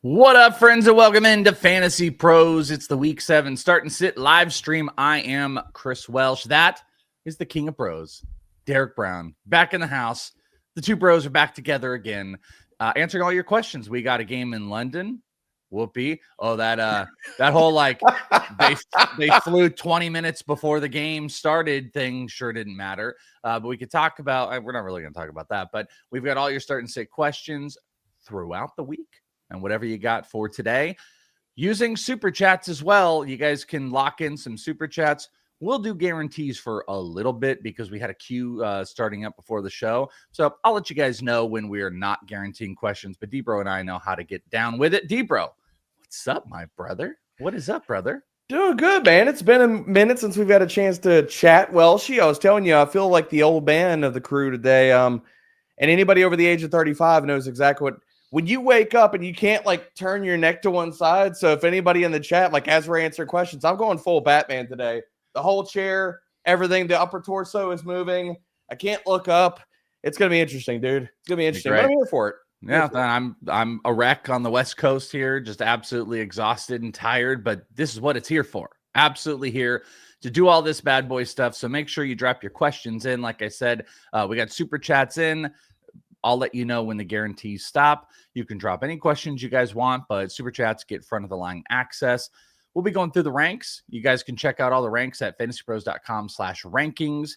What up, friends, and welcome into Fantasy Pros. It's the Week 7 Start and Sit live stream. I am Chris Welsh. That is the King of Pros, Derek Brown, back in the house. The two bros are back together again, answering all your questions. We got a game in London. Whoopee. Oh, that whole they flew 20 minutes before the game started thing sure didn't matter. But we could talk about, we're not really going to talk about that, but we've got all your start and sit questions throughout the week. And whatever you got for today, using super chats as well. You guys can lock in some super chats. We'll do guarantees for a little bit because we had a queue starting up before the show. So I'll let you guys know when we are not guaranteeing questions. But D-Bro and I know how to get down with it. D-Bro, what's up, my brother? What is up, brother? Doing good, man. It's been a minute since we've had a chance to chat. Welshie, I was telling you, I feel like the old man of the crew today. And anybody over the age of 35 knows exactly what. When you wake up and you can't turn your neck to one side. So if anybody in the chat, as we're answering questions, I'm going full Batman today. The whole chair, everything, the upper torso is moving. I can't look up. It's going to be interesting, dude. It's going to be interesting. But I'm here for it. Yeah, I'm a wreck on the West Coast here, just absolutely exhausted and tired, but this is what it's here for. Absolutely here to do all this bad boy stuff. So make sure you drop your questions in. Like I said, we got super chats in. I'll let you know when the guarantees stop. You can drop any questions you guys want, but super chats get front of the line access. We'll be going through the ranks. You guys can check out all the ranks at fantasypros.com/rankings.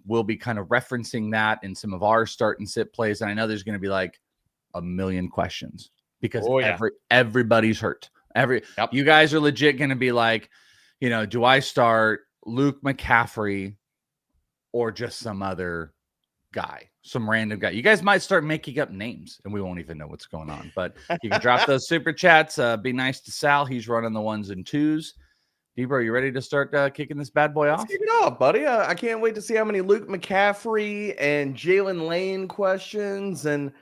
We'll be kind of referencing that in some of our start and sit plays. And I know there's going to be a million questions because everybody's hurt. You guys are legit going to be do I start Luke McCaffrey or just some other guy, some random guy? You guys might start making up names and we won't even know what's going on, but you can drop those super chats. Be nice to Sal. He's running the ones and twos. D-Bro, you ready to start kicking this bad boy off? Let's kick it off, buddy. I can't wait to see how many Luke McCaffrey and Jalen Lane questions, and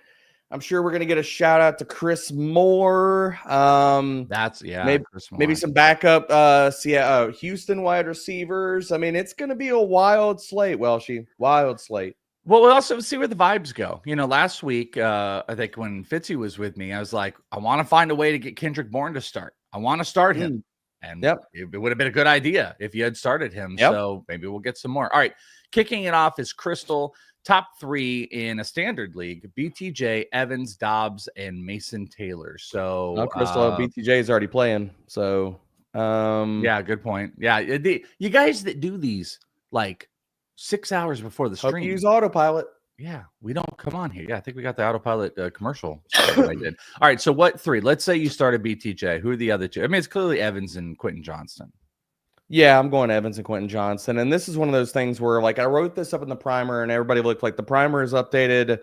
I'm sure we're going to get a shout out to Chris Moore. Maybe some backup Houston wide receivers. I mean, it's going to be a wild slate, Welshie. Wild slate. Well, we'll also see where the vibes go. Last week, I think when Fitzy was with me, I was like, I want to find a way to get Kendrick Bourne to start. I want to start him. And it would have been a good idea if you had started him. So maybe we'll get some more. All right. Kicking it off is Crystal. Top 3 in a standard league: BTJ, Evans, Dobbs, and Mason Taylor. So Crystal, BTJ is already playing. So yeah, good point. Yeah, you guys that do these 6 hours before the stream use autopilot. Yeah, we don't come on here. Yeah, I think we got the autopilot commercial. I did. All right, so what 3? Let's say you started BTJ. Who are the other 2? I mean, it's clearly Evans and Quentin Johnston. Yeah, I'm going Evans and Quentin Johnston. And this is one of those things where I wrote this up in the primer and everybody looked like the primer is updated.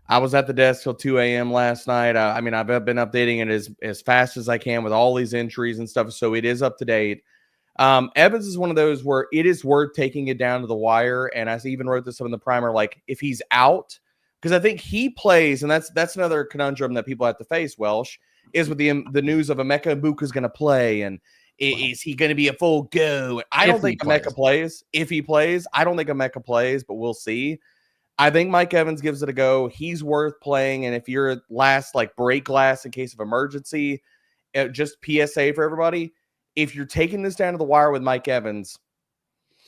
I was at the desk till 2 a.m. last night. I've been updating it as fast as I can with all these entries and stuff. So it is up to date. Evans is one of those where it is worth taking it down to the wire. And I even wrote this up in the primer, if he's out, because I think he plays, and that's another conundrum that people have to face, Welsh, is with the news of Emeka Egbuka is going to play, and is he going to be a full go? I don't think Emeka plays. If he plays, I don't think Emeka plays, but we'll see. I think Mike Evans gives it a go. He's worth playing, and if you're last, break glass in case of emergency, just PSA for everybody, if you're taking this down to the wire with Mike Evans,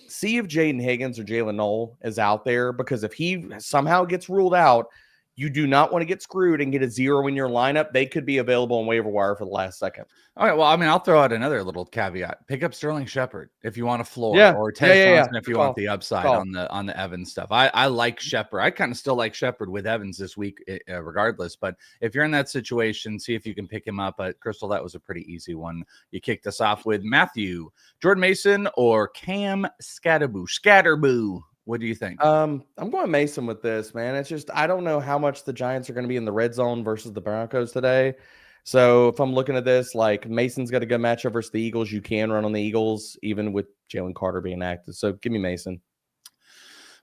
see if Jaden Higgins or Jalen Knoll is out there, because if he somehow gets ruled out, you do not want to get screwed and get a 0 in your lineup. They could be available on waiver wire for the last second. All right. Well, I'll throw out another little caveat. Pick up Sterling Shepard if you want a floor, or Ted Johnson if you want the upside on the Evans stuff. I like Shepard. I kind of still like Shepard with Evans this week, regardless. But if you're in that situation, see if you can pick him up. But Crystal, that was a pretty easy one. You kicked us off with Matthew, Jordan Mason, or Cam Scatterboo. What do you think? I'm going Mason with this, man. It's just, I don't know how much the Giants are going to be in the red zone versus the Broncos today. So if I'm looking at this, Mason's got a good matchup versus the Eagles. You can run on the Eagles, even with Jalen Carter being active. So give me Mason.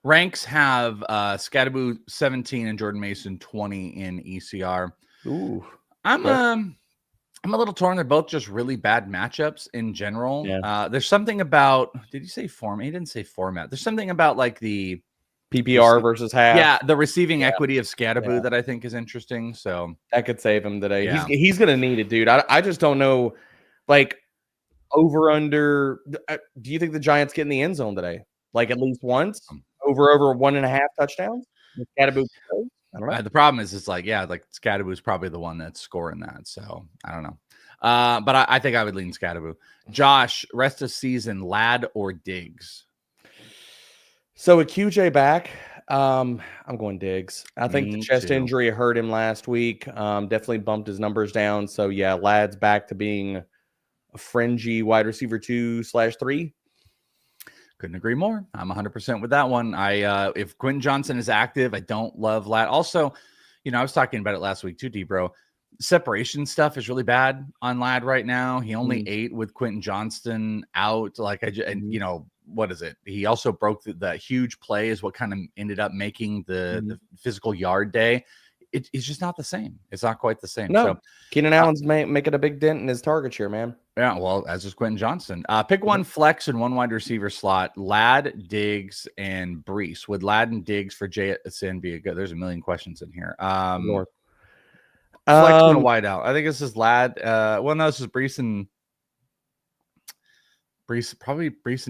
Ranks have Scatterboo 17 and Jordan Mason 20 in ECR. Ooh. I'm a little torn. They're both just really bad matchups in general. Yeah. There's something about, did you say format? He didn't say format. There's something about the PPR versus half. Yeah, the receiving equity of Scadaboo that I think is interesting. So that could save him today. Yeah. He's going to need it, dude. I just don't know, like, over under. Do you think the Giants get in the end zone today? Like at least once? Over 1.5 touchdowns? Scadaboo. I don't know. The problem is, it's like Scadaboo's probably the one that's scoring that. So I don't know. But I think I would lean Scadaboo. Josh, rest of season, Ladd or Diggs? So with QJ back, I'm going Diggs. I think the chest injury hurt him last week. Definitely bumped his numbers down. So yeah, Ladd's back to being a fringy wide receiver 2/3. Couldn't agree more. I'm 100% with that one. If Quentin Johnson is active, I don't love Ladd. Also, I was talking about it last week too, D-Bro. Separation stuff is really bad on Ladd right now. He only ate with Quentin Johnston out. What is it? He also broke the huge play is what kind of ended up making the physical yard day. It's just not the same. It's not quite the same. No, so Keenan Allen's making a big dent in his target share, man. Yeah, well, as is Quentin Johnson. Pick one flex and one wide receiver slot. Ladd, Diggs, and Brees. Would Ladd and Diggs for JSN be a good? There's a million questions in here. Flex and a wide out. I think this is Ladd. No, this is Brees and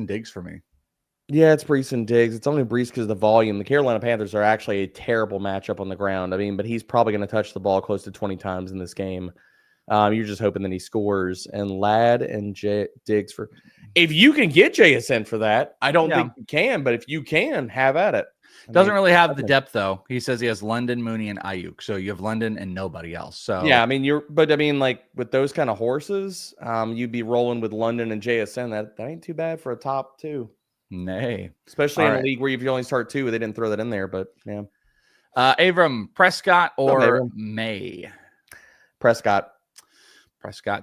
Diggs for me. Yeah, it's Brees and Diggs. It's only Brees because of the volume. The Carolina Panthers are actually a terrible matchup on the ground. I mean, but he's probably going to touch the ball close to 20 times in this game. You're just hoping that he scores. And Ladd and Diggs for – if you can get JSN for that, I don't think you can. But if you can, have at it. Doesn't really have the depth, though. He says he has London, Mooney, and Ayuk. So you have London and nobody else. So yeah, I mean, like with those kind of horses, you'd be rolling with London and JSN. That ain't too bad for a top two. Nay. Especially in a league where you only start two. They didn't throw that in there, but yeah. Avram, Prescott or May? Prescott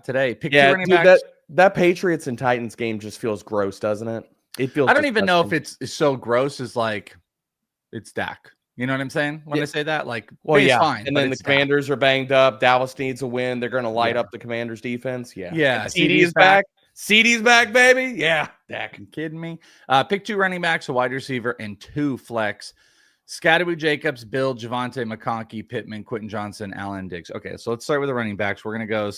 today. Pick two running backs. That Patriots and Titans game just feels gross, doesn't it? It feels. I don't even know if it's so gross as like it's Dak. You know what I'm saying when I say that? Like, well, yeah. Fine, and then the Commanders are banged up. Dallas needs a win. They're going to light up the Commanders' defense. Yeah. Yeah. CD is back. CD's back, baby. Yeah. Dak. You kidding me? Pick two running backs, a wide receiver, and two flex. Scadaboo, Jacobs, Bill, Javonte, McConkey, Pittman, Quentin Johnson, Allen, Diggs. Okay, so let's start with the running backs. We're going to go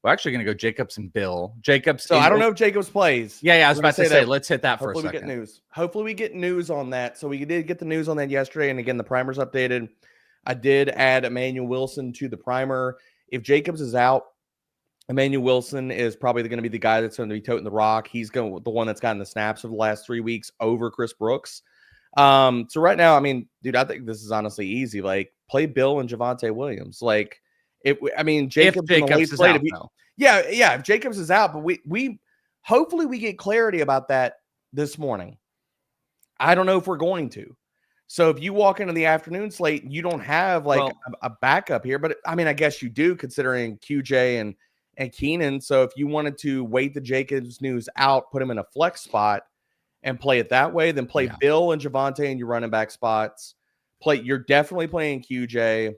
we're actually going to go Jacobs and Bill. So I don't know if Jacobs plays. Yeah, I was about to say let's hit that for a second. Hopefully we get news on that. So we did get the news on that yesterday, and again, the primer's updated. I did add Emmanuel Wilson to the primer. If Jacobs is out, Emmanuel Wilson is probably going to be the guy that's going to be toting the rock. He's the one that's gotten the snaps of the last 3 weeks over Chris Brooks. So right now, I mean, dude, I think this is honestly easy. Like, play Bill and Javonte Williams. Like, Jacobs is out, if Jacobs is out, but we hopefully we get clarity about that this morning. I don't know if we're going to. So if you walk into the afternoon slate, you don't have a backup here, but I mean, I guess you do considering QJ and Keenan. So if you wanted to wait the Jacobs news out, put him in a flex spot and play it that way, then play Bill and Javonte in your running back spots. You're definitely playing QJ.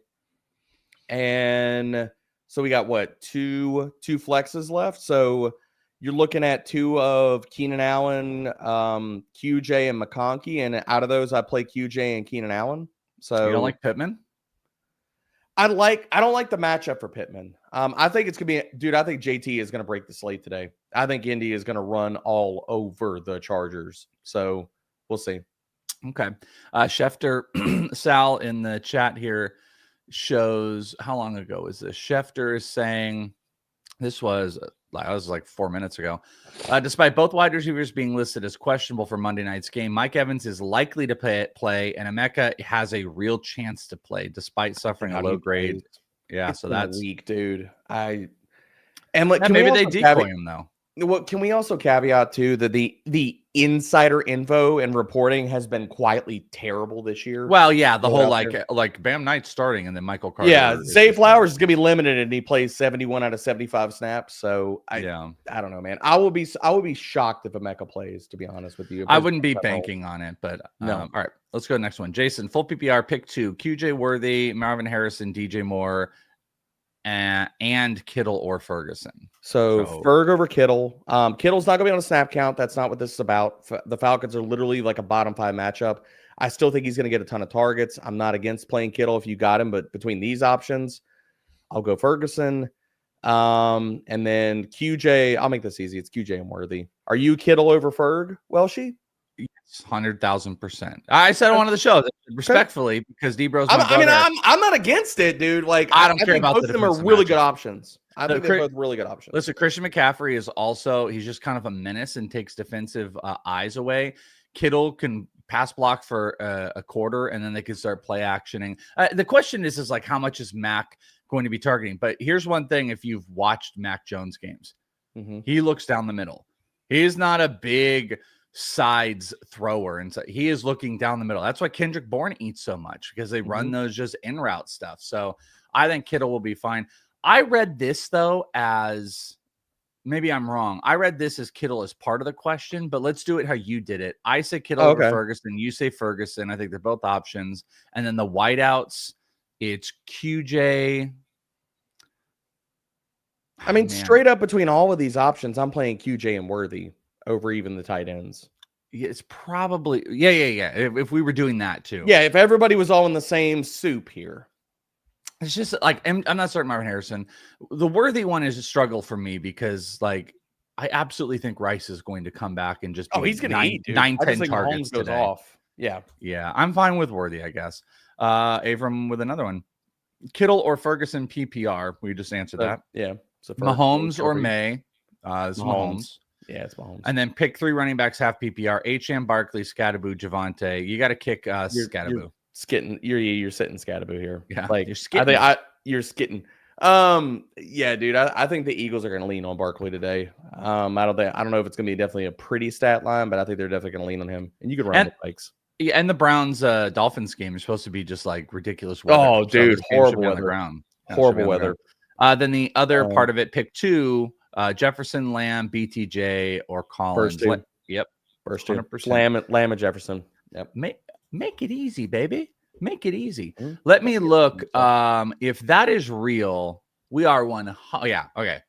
And so we got two flexes left. So you're looking at two of Keenan Allen, QJ, and McConkey. And out of those, I play QJ and Keenan Allen. So you don't like Pittman? I don't like the matchup for Pittman. I think it's gonna be, dude. I think JT is gonna break the slate today. I think Indy is gonna run all over the Chargers. So we'll see. Okay, Schefter Sal in the chat here shows how long ago was this? Schefter is saying this was like 4 minutes ago. Despite both wide receivers being listed as questionable for Monday night's game, Mike Evans is likely to play, and Emeka has a real chance to play despite suffering a low grade. Yeah, so that's weak, dude. Maybe they decoy him though. Well, can we also caveat too that the insider info and reporting has been quietly terrible this year? Well, yeah, the whole like Bam Knight's starting and then Michael Carter. Yeah, Zay Flowers is gonna be limited and he plays 71 out of 75 snaps. So I don't know, man. I will be shocked if Emeka plays, to be honest with you. I wouldn't be banking on it, but no. All right, let's go to the next one. Jason, full PPR pick two: QJ Worthy, Marvin Harrison, DJ Moore, and Kittle or Ferguson. So Ferg over Kittle. Kittle's not going to be on a snap count. That's not what this is about. The Falcons are literally like a bottom 5 matchup. I still think he's going to get a ton of targets. I'm not against playing Kittle if you got him, but between these options, I'll go Ferguson. And then QJ, I'll make this easy. It's QJ and Worthy. Are you Kittle over Ferg, Welshie? Yes, 100,000%. I said on one of the shows respectfully because D-Bro's my brother. I'm not against it, dude. Like I don't care about both of them are really good options. I think they're both really good options. Listen, Christian McCaffrey is also, he's just kind of a menace and takes defensive eyes away. Kittle can pass block for a quarter, and then they can start play actioning. The question is like, how much is Mac going to be targeting? But here's one thing: if you've watched Mac Jones games, he looks down the middle. He's not a big sides thrower, and so he is looking down the middle. That's why Kendrick Bourne eats so much, because they run those just in route stuff. So I think Kittle will be fine. I read this though as, maybe I'm wrong, I read this as Kittle as part of the question, but let's do it how you did it. I say Kittle over Ferguson. You say Ferguson. I think they're both options. And then the wideouts, it's QJ. I mean, straight up between all of these options, I'm playing QJ and Worthy over even the tight ends. It's probably, yeah. If we were doing that too. Yeah, if everybody was all in the same soup here. It's just like, I'm not starting Marvin Harrison. The Worthy one is a struggle for me because, like, I absolutely think Rice is going to come back and just he's going to eat 9-10 targets goes today. Off. Yeah, I'm fine with Worthy, I guess. Avram with another one: Kittle or Ferguson PPR. We just answered that. Yeah. So Mahomes or May. This is Mahomes. Yeah, it's Mahomes. And then pick 3 running backs half PPR: H.M., Barkley, Scadaboo, Javante. You got to kick Scadaboo. You're sitting Scadaboo here. Yeah, like you're skitting. Yeah, dude. I think the Eagles are going to lean on Barkley today. I don't know if it's going to be definitely a pretty stat line, but I think they're definitely going to lean on him. And you can run the Pikes. Yeah, and the Browns Dolphins game is supposed to be just like ridiculous weather. Oh, dude, horrible weather. On the ground. Horrible weather. Then the other part of it, pick 2: Jefferson, Lamb, BTJ, or Collins. First 2. Yep. First 2. Lamb and Jefferson. Yep. Make it easy, baby. Make it easy. Let me look. If that is real, we are one. Yeah. Okay.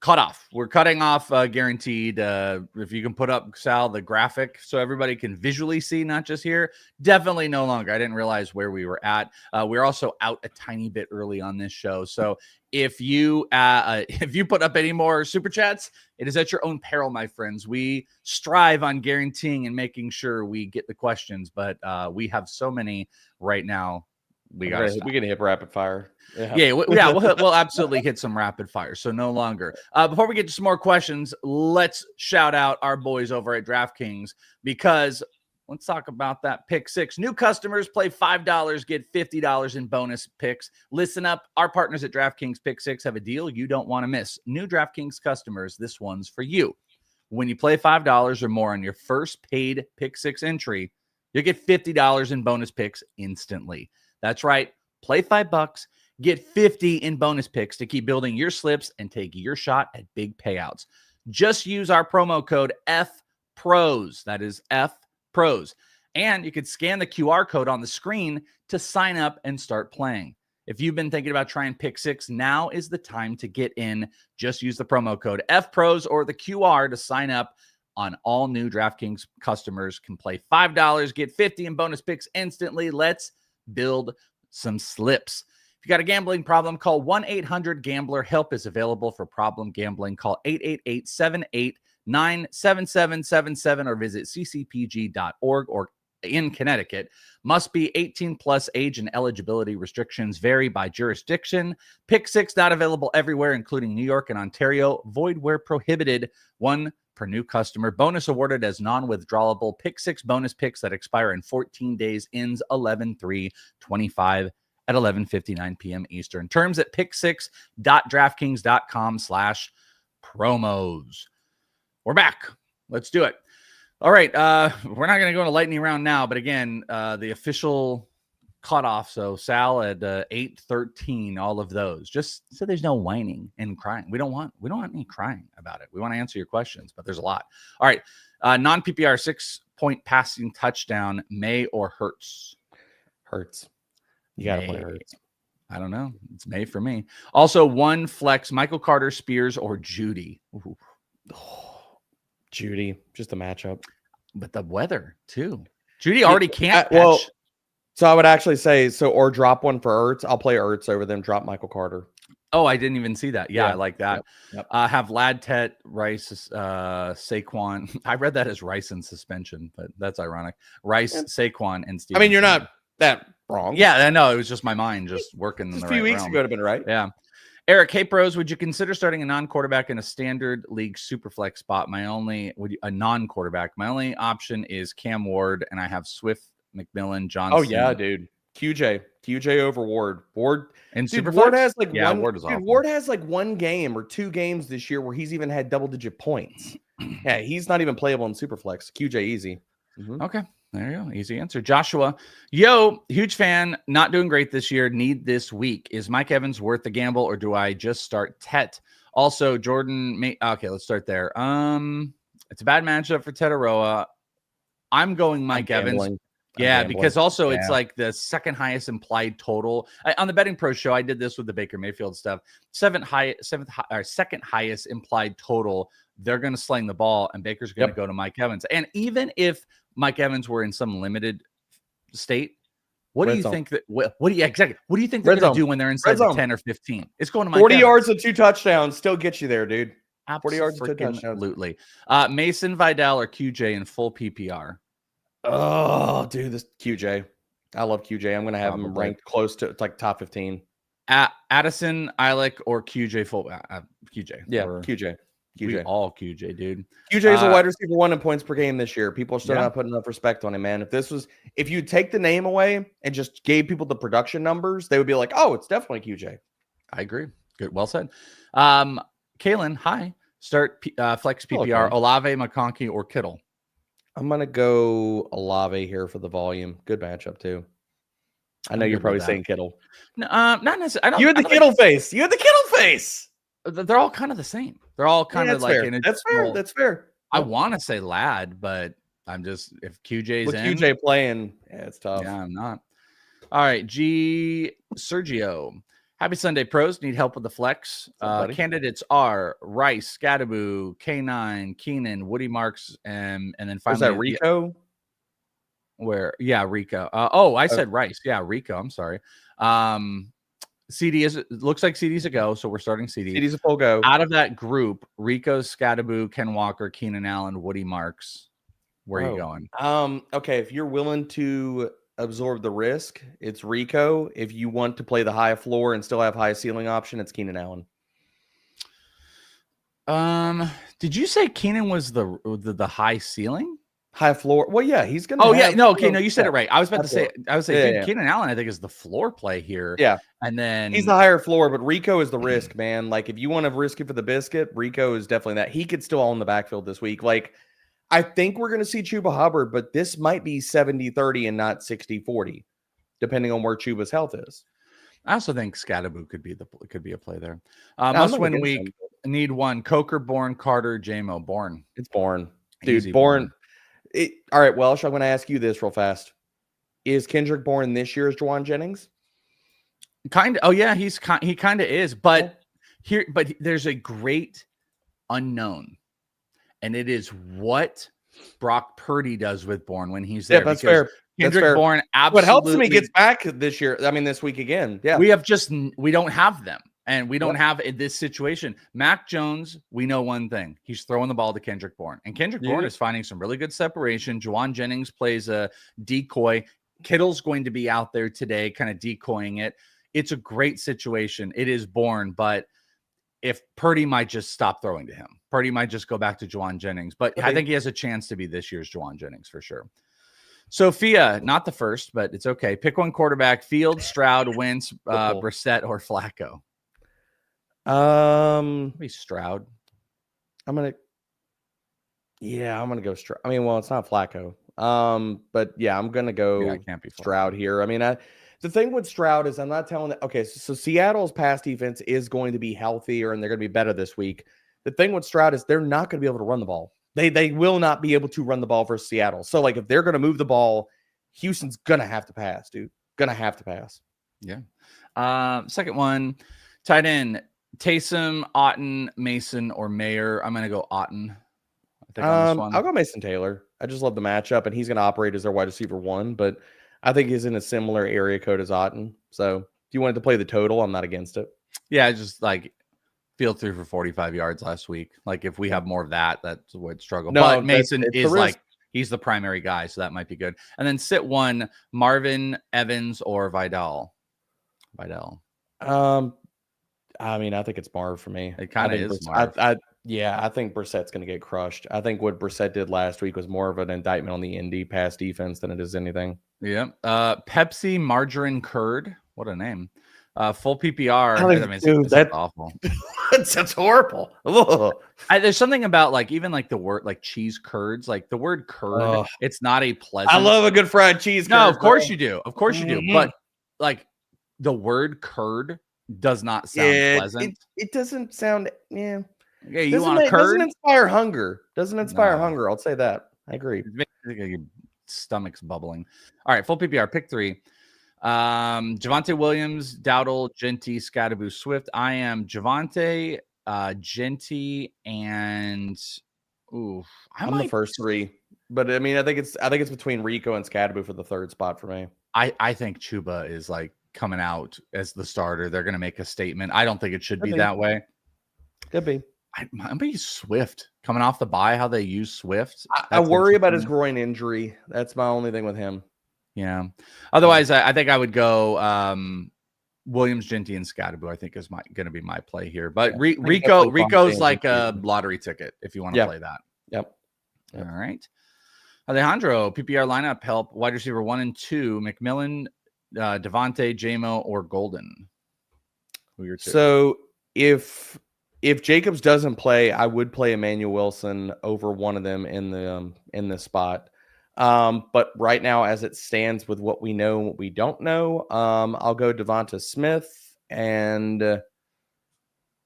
Cut off. We're cutting off guaranteed. If you can put up, Sal, the graphic so everybody can visually see, not just hear. Definitely no longer. I didn't realize where we were at. We're also out a tiny bit early on this show. So if you put up any more super chats, it is at your own peril, my friends. We strive on guaranteeing and making sure we get the questions, but we have so many right now. We can hit rapid fire. We'll absolutely hit some rapid fire. So no longer. Before we get to some more questions, let's shout out our boys over at DraftKings, because let's talk about that pick 6. New customers play $5, get $50 in bonus picks. Listen up. Our partners at DraftKings Pick6 have a deal you don't want to miss. New DraftKings customers, this one's for you. When you play $5 or more on your first paid Pick6 entry, you'll get $50 in bonus picks instantly. That's right. Play $5, get 50 in bonus picks to keep building your slips and take your shot at big payouts. Just use our promo code FPROS. That is FPROS. And you can scan the QR code on the screen to sign up and start playing. If you've been thinking about trying Pick6, now is the time to get in. Just use the promo code FPROS or the QR to sign up. On all new DraftKings customers can play $5, get 50 in bonus picks instantly. Let's build some slips. If you got a gambling problem, call 1-800-GAMBLER. Help is available for problem gambling. Call 888-789-7777 or visit ccpg.org or in Connecticut. Must be 18 plus. Age and eligibility restrictions vary by jurisdiction. Pick6 not available everywhere, including New York and Ontario. Void where prohibited. One per new customer. Bonus awarded as non-withdrawable. Pick6 bonus picks that expire in 14 days. Ends 11/3/25 at 11:59 p.m. Eastern. Terms at pick6.draftkings.com/promos. We're back. Let's do it. All right. We're not going to go into lightning round now, but again, the official cutoff. So Sal at 8:13, all of those. Just so there's no whining and crying. We don't want any crying about it. We want to answer your questions, but there's a lot. All right. Non-PPR 6-point passing touchdown, May or Hurts? Hurts. You got to play Hurts. I don't know. It's May for me. Also, one flex: Michael Carter, Spears, or Judy. Ooh. Judy, just a matchup. But the weather too. Judy already can't catch. Well, so I would actually say or drop one for Ertz. I'll play Ertz over them. Drop Michael Carter. Oh, I didn't even see that. Yeah, I like that. Yep. Have Lad, Tet, Rice, Saquon. I read that as Rice in suspension, but that's ironic. Rice, Saquon, and Steve. I mean, you're not that wrong. Yeah, I know. It was just my mind just working. Just a few weeks ago, would have been right. Yeah. Eric, hey pros, would you consider starting a non-quarterback in a standard league superflex spot? A non-quarterback. My only option is Cam Ward, and I have Swift, McMillan, Johnson. Oh yeah, dude. QJ over Ward. And dude, Ward has like Ward has like one game or two games this year where he's even had double-digit points. Yeah, he's not even playable in superflex. QJ easy. Mm-hmm. Okay. There you go. Easy answer. Joshua, yo, huge fan. Not doing great this year. Need this week. Is Mike Evans worth the gamble, or do I just start Tet? Also, Jordan. Okay, let's start there. It's a bad matchup for Tetaroa. I'm going Mike Evans. Because also it's like the second highest implied total on the Betting Pro show. I did this with the Baker Mayfield stuff. Second highest implied total. They're going to sling the ball, and Baker's going to go to Mike Evans. And even if Mike Evans were in some limited state, what do you think they're going to do when they're inside the 10 or 15? It's going to Mike 40 Evans. yards and 2 touchdowns still get you there, dude. 40 yards and 2 touchdowns. Absolutely. Mason, Vidal, or QJ in full PPR? Oh, dude, this QJ. I love QJ. I'm going to have him ranked close to like top 15. Addison, Eilick, or QJ full QJ. Yeah, QJ. All QJ, dude. QJ is a wide receiver 1 in points per game this year. People are still not putting enough respect on him, man. If you take the name away and just gave people the production numbers, they would be like, oh, it's definitely QJ. I agree. Good. Well said. Kaylin, hi. Start flex PPR. Olave, McConkey, or Kittle? I'm going to go Olave here for the volume. Good matchup, too. I know you're probably saying Kittle. No, not necessarily. You had the Kittle face. You had the Kittle face. They're all kind of the same. They're all kind of like fair. That's fair. I want to say Lad, but I'm just if QJ's with in. QJ playing, it's tough. Yeah, I'm not. All right, Sergio. Happy Sunday, pros. Need help with the flex. Candidates are Rice, Scattaboo, K9, Keenan, Woody Marks, and then finally. Was that Rico? Rico. I said Rice. Yeah, Rico. I'm sorry. CD looks like CD's a go, so we're starting CD. CD's a full go. Out of that group, Rico, Scattaboo, Ken Walker, Keenan Allen, Woody Marks. Where are you going? Okay, if you're willing to absorb the risk, it's Rico. If you want to play the high floor and still have high ceiling option, it's Keenan Allen. Did you say Keenan was the high ceiling? High floor. Well, yeah, he's gonna. You said it right. I was about to say. Keenan Allen, I think, is the floor play here. Yeah, and then he's the higher floor, but Rico is the risk, man. Like, if you want to risk it for the biscuit, Rico is definitely that. He could still own the backfield this week. Like, I think we're gonna see Chuba Hubbard, but this might be 70-30 and not 60-40, depending on where Chuba's health is. I also think Scattaboo could be a play there. Must win week. Need one. Coker, Bourne, Carter, JMO. Bourne. It's Bourne, dude. Bourne. All right, Welsh, I'm going to ask you this real fast. Is Kendrick Bourne this year's Juwan Jennings? Kind of. Oh, yeah, he kind of is. But there's a great unknown, and it is what Brock Purdy does with Bourne when he's there. Yeah, that's fair. Kendrick Bourne absolutely. What helps him, he gets back this year. I mean, this week again. Yeah, we don't have them. And we don't have in this situation. Mac Jones, we know one thing. He's throwing the ball to Kendrick Bourne. And Kendrick Bourne is finding some really good separation. Juwan Jennings plays a decoy. Kittle's going to be out there today kind of decoying it. It's a great situation. It is Bourne, but if Purdy might just stop throwing to him. Purdy might just go back to Juwan Jennings. But I think he has a chance to be this year's Juwan Jennings for sure. Sophia, not the first, but it's okay. Pick one quarterback. Fields, Stroud, Wentz, Brissett, or Flacco. Maybe Stroud. I'm gonna go Stroud. I mean, well, it's not Flacco. But yeah, I'm gonna go it can't be Stroud here. I mean, the thing with Stroud is I'm not telling that. Okay, so Seattle's pass defense is going to be healthier and they're going to be better this week. The thing with Stroud is they're not going to be able to run the ball. They will not be able to run the ball for Seattle. So like if they're going to move the ball, Houston's gonna have to pass, dude. Gonna have to pass. Yeah. Second one, tight end, Taysom, Otten, Mason, or Mayer. I'm going to go Otten. I think on this one. I'll go Mason Taylor. I just love the matchup, and he's going to operate as their wide receiver 1, but I think he's in a similar area code as Otten. So if you wanted to play the total, I'm not against it. Yeah, just like field through for 45 yards last week. Like if we have more of that, that's where it struggle. No, but Mason it's is like, he's the primary guy, so that might be good. And then sit one, Marvin, Evans, or Vidal. I mean, I think it's Marv for me. It kind of is Marv. I think Brissett's going to get crushed. I think what Brissett did last week was more of an indictment on the Indy pass defense than it is anything. Yeah. Pepsi Margarine Curd. What a name. Full PPR. That's awful. That's horrible. There's something about like even like the word like cheese curds, like the word curd. It's not a pleasant. I love a good fried cheese. No, of course you do. Of course you do. But like the word curd does not sound pleasant. It doesn't sound. Yeah. Okay, you want a curd? Doesn't inspire hunger. Hunger. I'll say that. I agree. Your stomach's bubbling. All right, full PPR. Pick 3. Javonte Williams, Dowdle, Genty, Scatterboo, Swift. I am Javonte, Genty, and I'm the first 3. But I mean, I think it's between Rico and Scatterboo for the 3rd spot for me. I think Chuba is like coming out as the starter. They're going to make a statement. I don't think it should be that way. Could be. I'm be Swift coming off the bye. How they use Swift. I worry about his groin injury. That's my only thing with him. Yeah. Otherwise, I think I would go Williams, Genty, and Scatterboo. I think is going to be my play here. But Rico's like a lottery ticket if you want to play that. Yep. All right. Alejandro, PPR lineup help wide receiver 1 and 2, McMillan, Devontae, JMO, or Golden. Who are your 2? So if Jacobs doesn't play, I would play Emmanuel Wilson over one of them in the spot. But right now, as it stands with what we know and what we don't know, I'll go Devonta Smith, and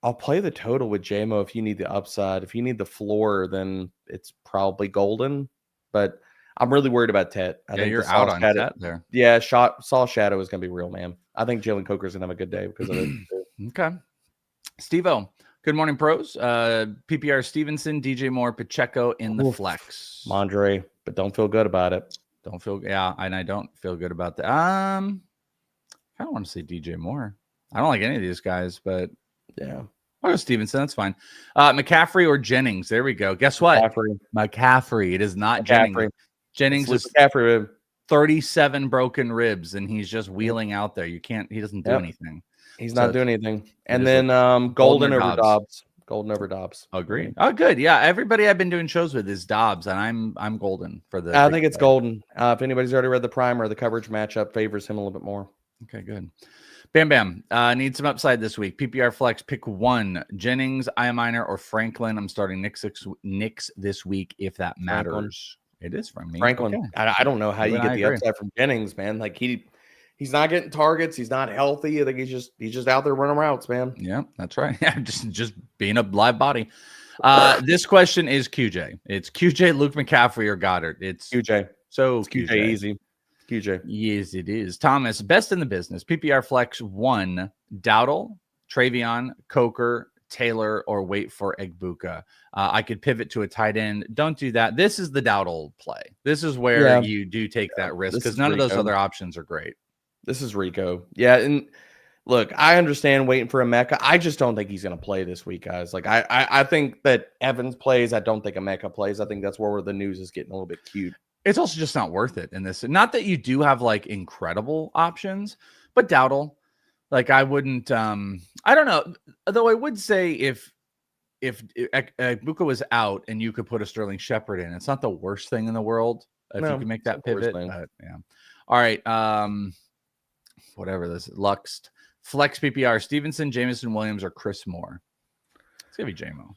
I'll play the total with JMO if you need the upside. If you need the floor, then it's probably Golden. But I'm really worried about Tet. I think you're out on Tet there. Yeah, Saul Shadow is going to be real, man. I think Jalen Coker's going to have a good day because of it. Okay. Steve-O. Good morning, pros. PPR Stevenson, DJ Moore, Pacheco in the flex. Mondre, but don't feel good about it. And I don't feel good about that. I don't want to say DJ Moore. I don't like any of these guys, but yeah. I'll go Stevenson. That's fine. McCaffrey or Jennings. There we go. Guess what? McCaffrey. It is not Jennings. Jennings is McCaffrey. 37 broken ribs, and he's just wheeling out there. He doesn't do anything. He's not doing anything. And then Golden over Dobbs. Golden over Dobbs. Agree. Oh, good. Yeah, everybody I've been doing shows with is Dobbs, and I'm Golden for the. I think it's Golden. If anybody's already read the primer, the coverage matchup favors him a little bit more. Okay, good. Bam. Need some upside this week. PPR flex, pick 1. Jennings, Iaminer, or Franklin. I'm starting Knicks this week if that matters. Franklin. It is from me. Franklin. Okay. I don't know how you get the upside from Jennings, man. Like he's not getting targets. He's not healthy. I think he's just out there running routes, man. Yeah, that's right. Yeah, just being a live body. This question is QJ. It's QJ, Luke McCaffrey, or Goddard. It's QJ. So it's QJ easy. QJ. Yes, it is. Thomas, best in the business. PPR flex 1, Dowdle, Travion, Coker, Taylor, or wait for Egbuka. I could pivot to a tight end. Don't do that. This is the Dowdle play. This is where you do take that risk because none of those other options are great. This is Rico. Yeah, and look, I understand waiting for a Mecca. I just don't think he's going to play this week, guys. Like, I think that Evans plays. I don't think a Mecca plays. I think that's where the news is getting a little bit cute. It's also just not worth it in this. Not that you do have like incredible options, but Dowdle, like I wouldn't. I don't know. Though I would say if Buka was out and you could put a Sterling Shepard in, it's not the worst thing in the world if you can make that pivot. But, yeah. All right. Whatever this Luxed flex PPR: Stevenson, Jameson Williams, or Chris Moore. It's gonna be JMO.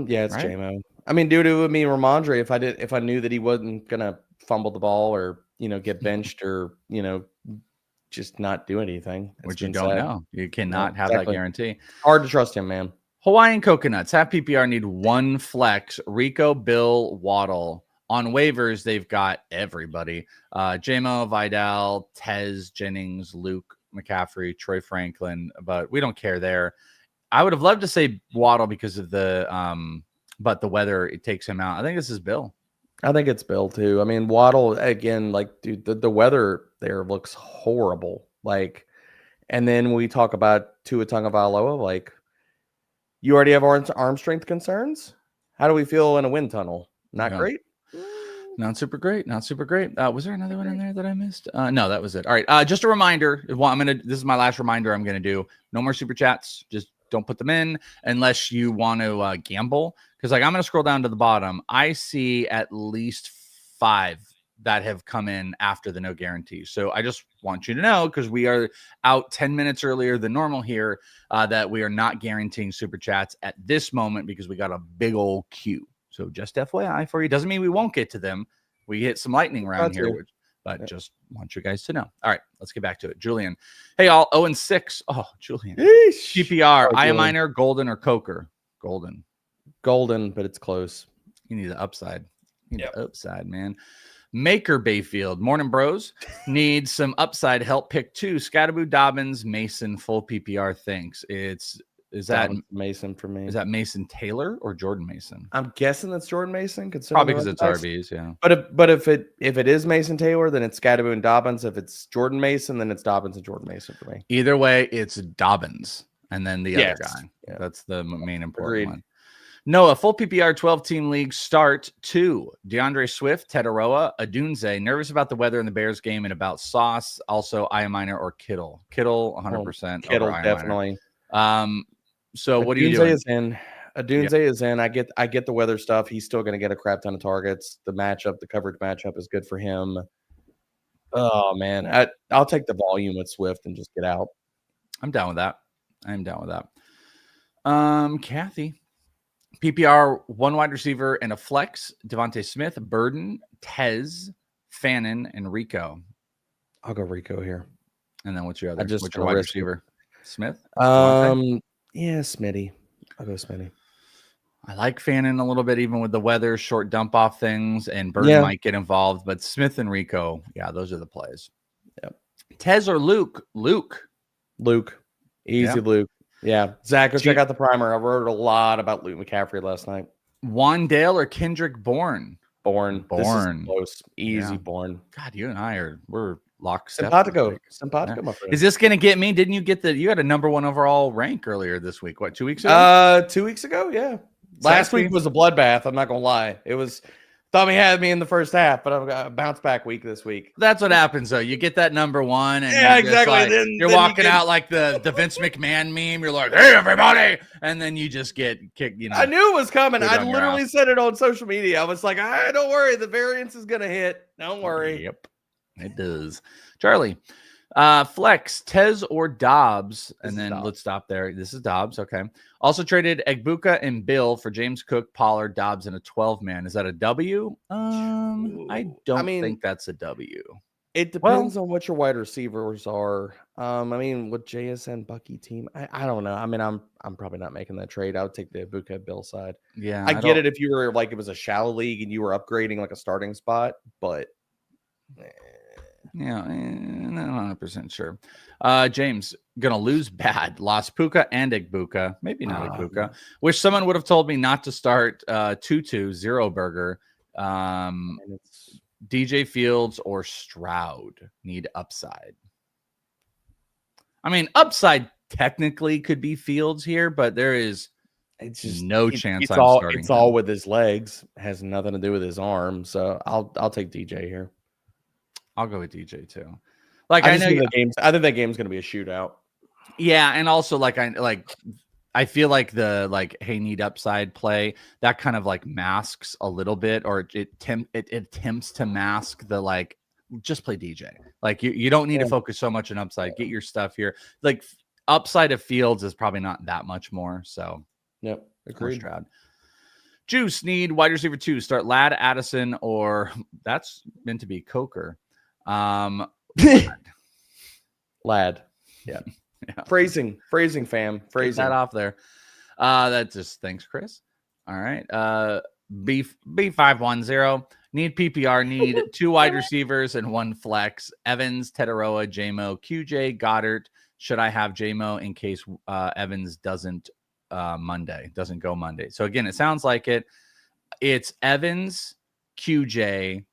Yeah, it's JMO. I mean, dude, it would mean Ramondre if I knew that he wasn't gonna fumble the ball or get benched or just not do anything. Which you don't know. You cannot have that guarantee. Hard to trust him, man. Hawaiian Coconuts. Half PPR need 1 flex. Rico, Bill, Waddle. On waivers, they've got everybody. JMO, Vidal, Tez, Jennings, Luke, McCaffrey, Troy Franklin, but we don't care there. I would have loved to say Waddle because of but the weather, it takes him out. I think this is Bill. I think it's Bill too. I mean, Waddle again, like, dude, the weather there looks horrible. Like, and then we talk about Tua Tagovailoa. Like, you already have arm strength concerns. How do we feel in a wind tunnel? Not great. Not super great. Not super great. Was there another one in there that I missed? No, that was it. All right. Just a reminder. This is my last reminder I'm gonna do. No more super chats. Just don't put them in unless you want to gamble. Because like I'm gonna scroll down to the bottom. I see at least 5 that have come in after the no guarantee. So I just want you to know, because we are out 10 minutes earlier than normal here, that we are not guaranteeing super chats at this moment because we got a big old queue. So just FYI for you. Doesn't mean we won't get to them. We hit some lightning round here, but just want you guys to know. All right, let's get back to it. Julian. Hey, all 0-6. Oh, Julian. GPR, I minor, golden, or Coker? Golden. Golden, but it's close. You need the upside. The upside, man. Maker Bayfield, Morning Bros, needs some upside help. Pick 2, Scatterboo, Dobbins, Mason, full PPR. Thanks. Is that Mason for me? Is that Mason Taylor or Jordan Mason? I'm guessing that's Jordan Mason. Probably because it's RBs, yeah. But if it is Mason Taylor, then it's Scatterboo and Dobbins. If it's Jordan Mason, then it's Dobbins and Jordan Mason for me. Either way, it's Dobbins and then the other guy. Yeah. That's the main important one. Noah, full PPR 12-team league start 2. DeAndre Swift, Tetaroa, Adunze. Nervous about the weather in the Bears game and about Sauce. Also, Minor or Kittle. Kittle, 100%. Kittle, definitely. So what are you doing? Adunze is in. I get the weather stuff. He's still going to get a crap ton of targets. The coverage matchup is good for him. Oh, man. I'll take the volume with Swift and just get out. I'm down with that. Kathy. PPR, 1 wide receiver and a flex. Devontae Smith, Burden, Tez, Fannin, and Rico. I'll go Rico here. And then what's your wide receiver? Smith? Yeah, Smitty. I'll go Smitty. I like Fannin a little bit, even with the weather, short dump off things, and Burden might get involved. But Smith and Rico, those are the plays. Yep. Tez or Luke? Luke. Easy Luke. Yeah. Zach, go check out the primer. I wrote a lot about Luke McCaffrey last night. Wandale or Kendrick Bourne? Bourne. This is close. Easy Bourne. God, you and I we're lockstep. Simpatico, my friend. Is this going to get me? Didn't you get you had a number 1 overall rank earlier this week? What, 2 weeks ago? 2 weeks ago, yeah. Last week was a bloodbath. I'm not going to lie. It was, thought he had me in the first half, but I've got a bounce back week this week. That's what happens, though. You get that number 1, and exactly. You're walking out like the Vince McMahon meme. You're like, hey, everybody. And then you just get kicked, I knew it was coming. I literally said it on social media. I was like, don't worry. The variance is going to hit. Don't worry. Yep, it does. Charlie, flex, Tez or Dobbs? Let's stop there. This is Dobbs. Okay. Also traded Egbuka and Bill for James Cook, Pollard, Dobbs, and a 12-man. Is that a W? I don't think that's a W. It depends on what your wide receivers are. With JSN Bucky team, I don't know. I'm probably not making that trade. I would take the Egbuka Bill side. Yeah, I get it if you were like it was a shallow league and you were upgrading like a starting spot, but. Yeah, not 100% sure. James, gonna lose bad. Lost Puka and Egbuka. Maybe not Egbuka. Wish someone would have told me not to start Tutu, Zero Burger. DJ Fields or Stroud need upside. Upside technically could be Fields here, but there is no chance I'm starting. It's all with his legs. It has nothing to do with his arm. So I'll take DJ here. I'll go with DJ too. I think that game's going to be a shootout. Yeah, and also I feel like the hey need upside play that kind of masks a little bit, or it attempts to mask the just play DJ. You don't need to focus so much on upside. Get your stuff here. Upside of Fields is probably not that much more. So yep, agreed. Juice need wide receiver 2. Start Ladd, Addison, or that's meant to be Coker. Lad. Yeah. Phrasing, fam. Phrasing. Get that off there. That just thanks, Chris. All right. B510. Need PPR, need 2 wide receivers and 1 flex. Evans, Tetaroa, JMO, QJ, Goddard. Should I have JMO in case Evans doesn't go Monday? So again, it sounds like it's Evans, QJ,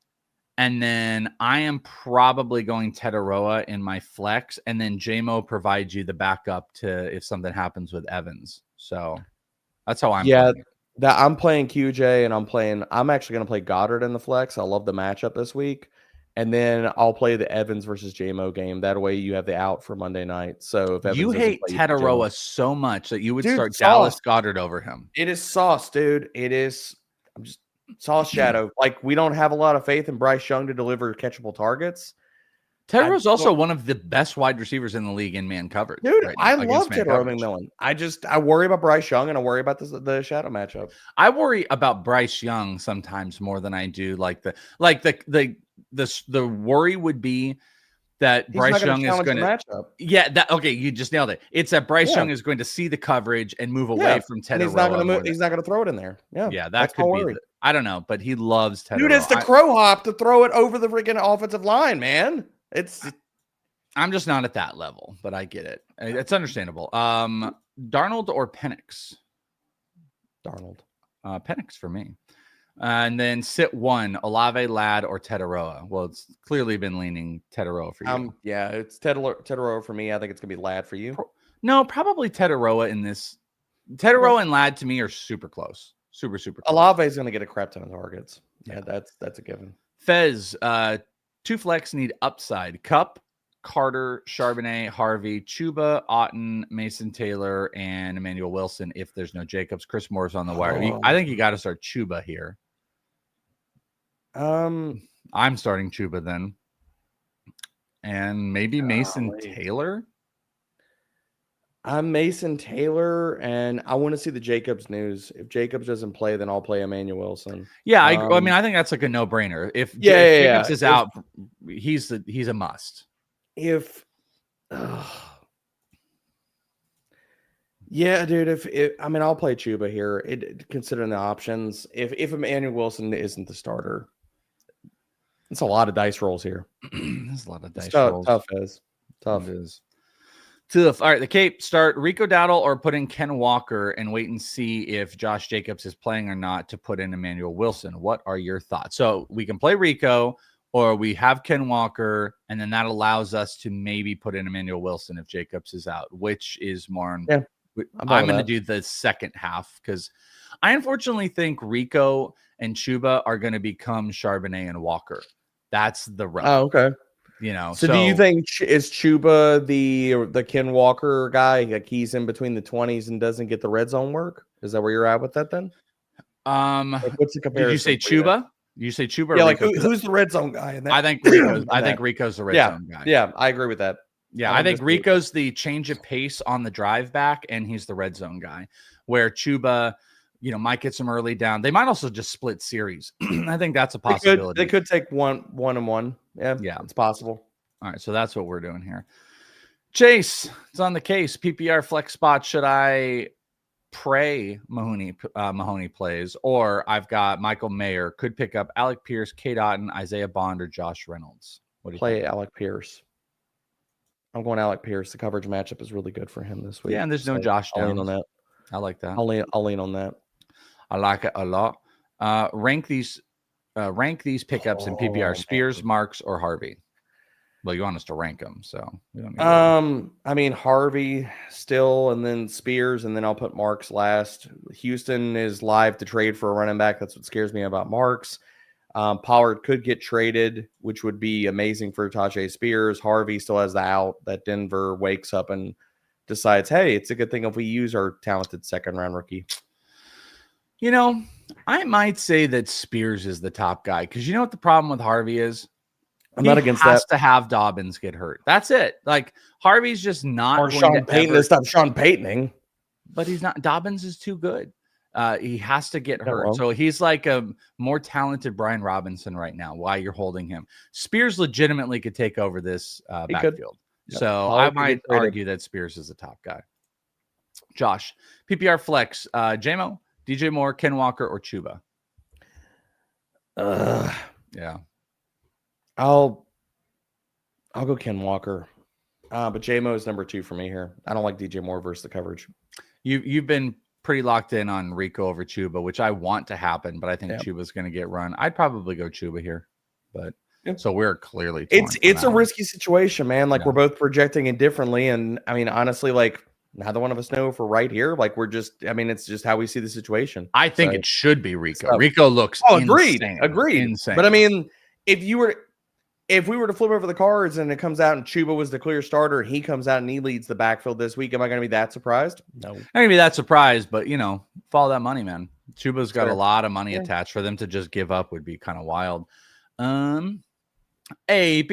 and then I am probably going Tetaroa in my flex, and then JMO provides you the backup to if something happens with Evans. So that's how I'm playing. I'm playing QJ, and I'm actually going to play Goddard in the flex. I love the matchup this week. And then I'll play the Evans versus JMO game. That way you have the out for Monday night. So if Evans you hate Tetaroa so much that you would start Dallas Goddard over him. It is sauce, dude. It is. I'm just sauce shadow. Like, we don't have a lot of faith in Bryce Young to deliver catchable targets. Tetaroa is also one of the best wide receivers in the league in man coverage. Dude, right now, I love Tetaroa McMillan. I worry about Bryce Young, and I worry about the shadow matchup. I worry about Bryce Young sometimes more than I do the worry would be that Bryce Young is going to okay, you just nailed it. It's that Bryce Young is going to see the coverage and move away from Tetaroa. He's not going to throw it in there. That could be. I don't know, but he loves Tetaroa. Dude, it's the crow hop to throw it over the freaking offensive line, man. I'm just not at that level, but I get it. It's understandable. Darnold or Penix? Darnold. Penix for me. And then sit 1, Olave, Ladd, or Tetaroa. Well, it's clearly been leaning Tetaroa for you. Yeah, it's Tetaroa for me. I think it's going to be Ladd for you. No, probably Tetaroa in this. Tetaroa and Ladd to me are super close. Super close. Olave is going to get a crap ton of targets. Yeah, that's a given. Fez, 2 flex need upside. Cup, Carter, Charbonnet, Harvey, Chuba, Otten, Mason Taylor, and Emmanuel Wilson if there's no Jacobs. Chris Moore's on the wire. I think you got to start Chuba here. I'm starting Chuba then. And maybe Mason Taylor? I'm Mason Taylor, and I want to see the Jacobs news. If Jacobs doesn't play, then I'll play Emmanuel Wilson. Yeah, I mean, I think that's like a no-brainer. If Jacobs is out, he's a must. Dude, I'll play Chuba here. Considering the options, if Emmanuel Wilson isn't the starter, it's a lot of dice rolls here. There's a lot of dice rolls. Tough. It is. Tough. All right, the Cape start Rico Dowdle or put in Ken Walker and wait and see if Josh Jacobs is playing or not to put in Emmanuel Wilson. What are your thoughts? So we can play Rico or we have Ken Walker, and then that allows us to maybe put in Emmanuel Wilson if Jacobs is out, which is more. Yeah, I'm going to do the second half because I unfortunately think Rico and Chuba are going to become Charbonnet and Walker. That's the run. Oh, okay. So do you think is Chuba the Ken Walker guy? Like he's in between the 20s and doesn't get the red zone work? Is that where you're at with that then? What's the comparison? Did you say Chuba? You say Chuba? Yeah, like who's the red zone guy? I think Rico's. I think Rico's the red zone guy. Yeah, I agree with that. Yeah, I think Rico's the change of pace on the drive back, and he's the red zone guy. Where Chuba, might get some early down. They might also just split series. I think that's a possibility. They could take one and one. Yeah, it's possible. All right, so that's what we're doing here. Chase, it's on the case. PPR flex spot. Should I pray Mahoney plays, or I've got Michael Mayer could pick up Alec Pierce, Kate Otten, Isaiah Bond, or Josh Reynolds? What do you think? Alec Pierce? I'm going Alec Pierce. The coverage matchup is really good for him this week. Yeah, and there's no Josh Downs. I'll lean on that. I like that. I'll lean on that. I like it a lot. Rank these pickups in PPR: Spears, Marks, or Harvey. Well, you want us to rank them, so we don't need I mean Harvey still, and then Spears, and then I'll put Marks last. Houston is live to trade for a running back. That's what scares me about Marks. Pollard could get traded, which would be amazing for Tajay Spears. Harvey still has the out that Denver wakes up and decides, hey, it's a good thing if we use our talented second-round rookie. I might say that Spears is the top guy because you know what the problem with Harvey is? I'm not against that. Has to have Dobbins get hurt. That's it. Like Harvey's just not. Or Sean Payton to stop Sean Paytoning. But he's not. Dobbins is too good. He has to get hurt. So he's like a more talented Brian Robinson right now. Why you're holding him? Spears legitimately could take over this backfield. Yep. So I might argue that Spears is the top guy. Josh, PPR flex, JMO, DJ Moore, Ken Walker, or Chuba? Yeah. I'll go Ken Walker. But JMO is number 2 for me here. I don't like DJ Moore versus the coverage. You've been pretty locked in on Rico over Chuba, which I want to happen, but I think Chuba's going to get run. I'd probably go Chuba here, but so we're clearly torn. It's a risky situation, man. Like we're both projecting it differently, and I mean, honestly, like neither one of us know if we're right here. Like we're just, I mean, it's just how we see the situation. I think it should be Rico. Rico looks agreed, insane. But I mean, if we were to flip over the cards and it comes out and Chuba was the clear starter and he comes out and he leads the backfield this week, am I going to be that surprised? No. I'm going to be that surprised, but, follow that money, man. Chuba's got a lot of money attached. For them to just give up would be kind of wild. AP,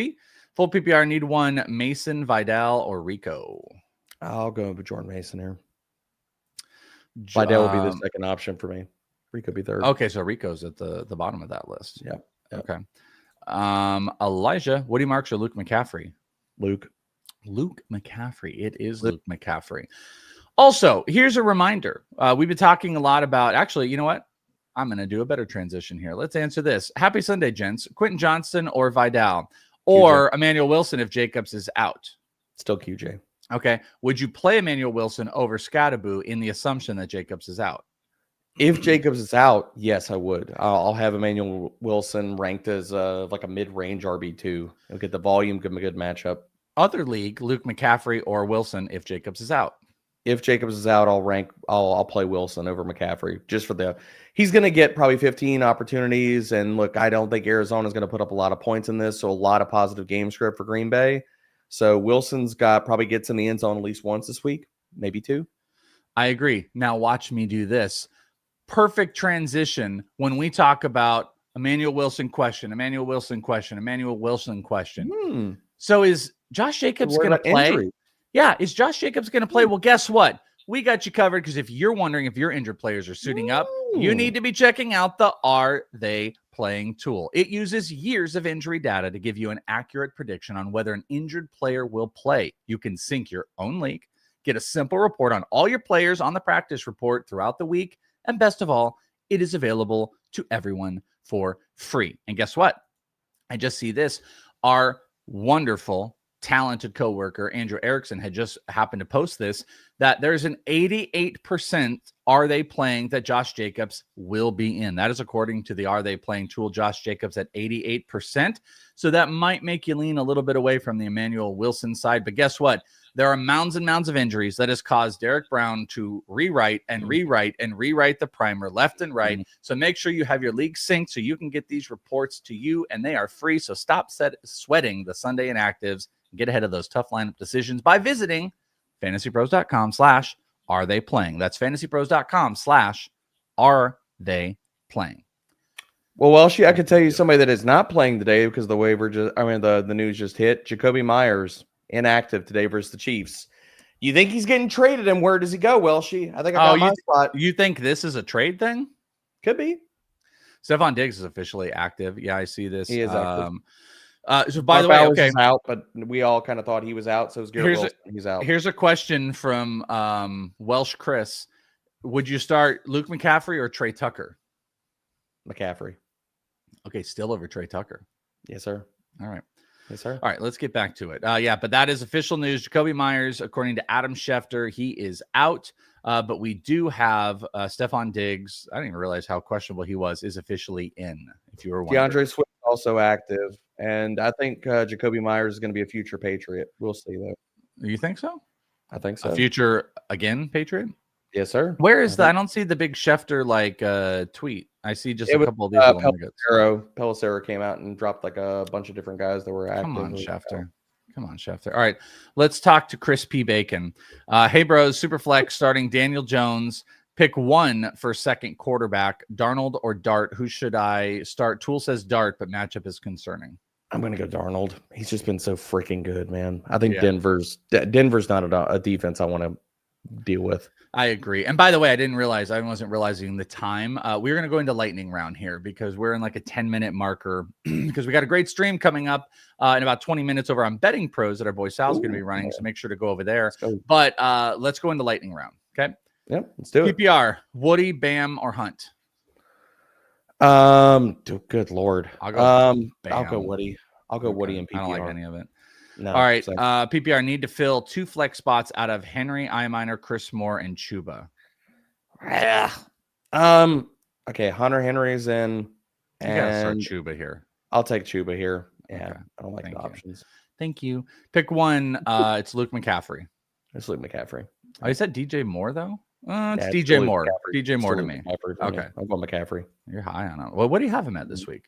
full PPR, need one, Mason, Vidal, or Rico? I'll go with Jordan Mason here. Vidal will be the second option for me. Rico be third. Okay, so Rico's at the bottom of that list. Yeah. Okay. Elijah, Woody Marks or Luke McCaffrey? Luke McCaffrey. It is Luke McCaffrey. Also, here's a reminder. We've been talking a lot about, actually, you know what? I'm going to do a better transition here. Let's answer this. Happy Sunday, gents. Quentin Johnston or Vidal or QJ. Emmanuel Wilson if Jacobs is out? Still QJ. Okay. Would you play Emmanuel Wilson over Scattaboo in the assumption that Jacobs is out? If Jacobs is out, yes, I would. I'll have Emmanuel Wilson ranked as like a mid-range RB2. He'll get the volume, give him a good matchup. Other league, Luke McCaffrey or Wilson if Jacobs is out. If Jacobs is out, I'll play Wilson over McCaffrey just for he's going to get probably 15 opportunities. And look, I don't think Arizona's going to put up a lot of points in this. So a lot of positive game script for Green Bay. So Wilson's probably gets in the end zone at least once this week, maybe 2. I agree. Now watch me do this. Perfect transition when we talk about Emmanuel Wilson question. So is Josh Jacobs going to play? Injury. Yeah, is Josh Jacobs going to play? Well, guess what? We got you covered because if you're wondering if your injured players are suiting up, you need to be checking out the Are They Playing tool. It uses years of injury data to give you an accurate prediction on whether an injured player will play. You can sync your own league, get a simple report on all your players on the practice report throughout the week, and best of all, it is available to everyone for free. And guess what? I just see this. Our wonderful, talented coworker, Andrew Erickson, had just happened to post this, that there's an 88% Are They Playing that Josh Jacobs will be in. That is according to the Are They Playing tool. Josh Jacobs at 88%. So that might make you lean a little bit away from the Emmanuel Wilson side. But guess what? There are mounds and mounds of injuries that has caused Derek Brown to rewrite the primer left and right. So make sure you have your league synced so you can get these reports to you, and they are free. So stop sweating the Sunday Inactives. Get ahead of those tough lineup decisions by visiting fantasypros.com/aretheyplaying. That's fantasypros.com/aretheyplaying. Well, Welsh, I could tell you somebody that is not playing today because the news just hit. Jacoby Myers inactive today versus the Chiefs. You think he's getting traded, and where does he go, Welshie? I think I got my spot. You think this is a trade thing? Could be. Stephon Diggs is officially active. Yeah, I see this. He is active. So by the way, okay, is out, but we all kind of thought he was out. So it's Garrett Wilson. He's out. Here's a question from Welsh Chris: would you start Luke McCaffrey or Trey Tucker? McCaffrey. Okay, still over Trey Tucker. Yes, sir. All right. Yes, sir. All right, let's get back to it. Yeah, but that is official news. Jacoby Myers, according to Adam Schefter, he is out. But we do have Stephon Diggs. I didn't even realize how questionable he was. Is officially in. If you were wondering. DeAndre Swift also active, and I think Jacoby Myers is going to be a future Patriot. We'll see though. You think so? I think so. A future again Patriot? Yes, sir. Where is that? I don't see the big Schefter tweet. I see just a couple of these. Pelissero came out and dropped like a bunch of different guys that were active. Come on, Schefter. Come on, Schefter. All right, let's talk to Chris P. Bacon. Hey, bros, Superflex starting Daniel Jones. Pick one for second quarterback, Darnold or Dart. Who should I start? Tool says Dart, but matchup is concerning. I'm going to go Darnold. He's just been so freaking good, man. I think Denver's not a defense I want to deal with. I agree. And by the way, I wasn't realizing the time. We're going to go into lightning round here because we're in like a 10-minute marker because we got a great stream coming up in about 20 minutes over on Betting Pros that our boy Sal's going to be running. So make sure to go over there. But let's go into lightning round. Okay. Yep. Let's do it. PPR, Woody, Bam, or Hunt? Good Lord. I'll go. I'll go Woody. I'll go Woody in PPR. I don't like any of it. No. All right. PPR need to fill 2 flex spots out of Henry, Iminer, Chris Moore, and Chuba. Yeah. Okay. Hunter Henry's in. You gotta start Chuba here. I'll take Chuba here. Yeah. Okay. I don't like the options. Thank you. Pick one. It's Luke McCaffrey. It's Luke McCaffrey. Oh, you said DJ Moore though? It's DJ Moore. DJ Moore to me. Okay. I'll go McCaffrey. You're high on it. Well, what do you have him at this week?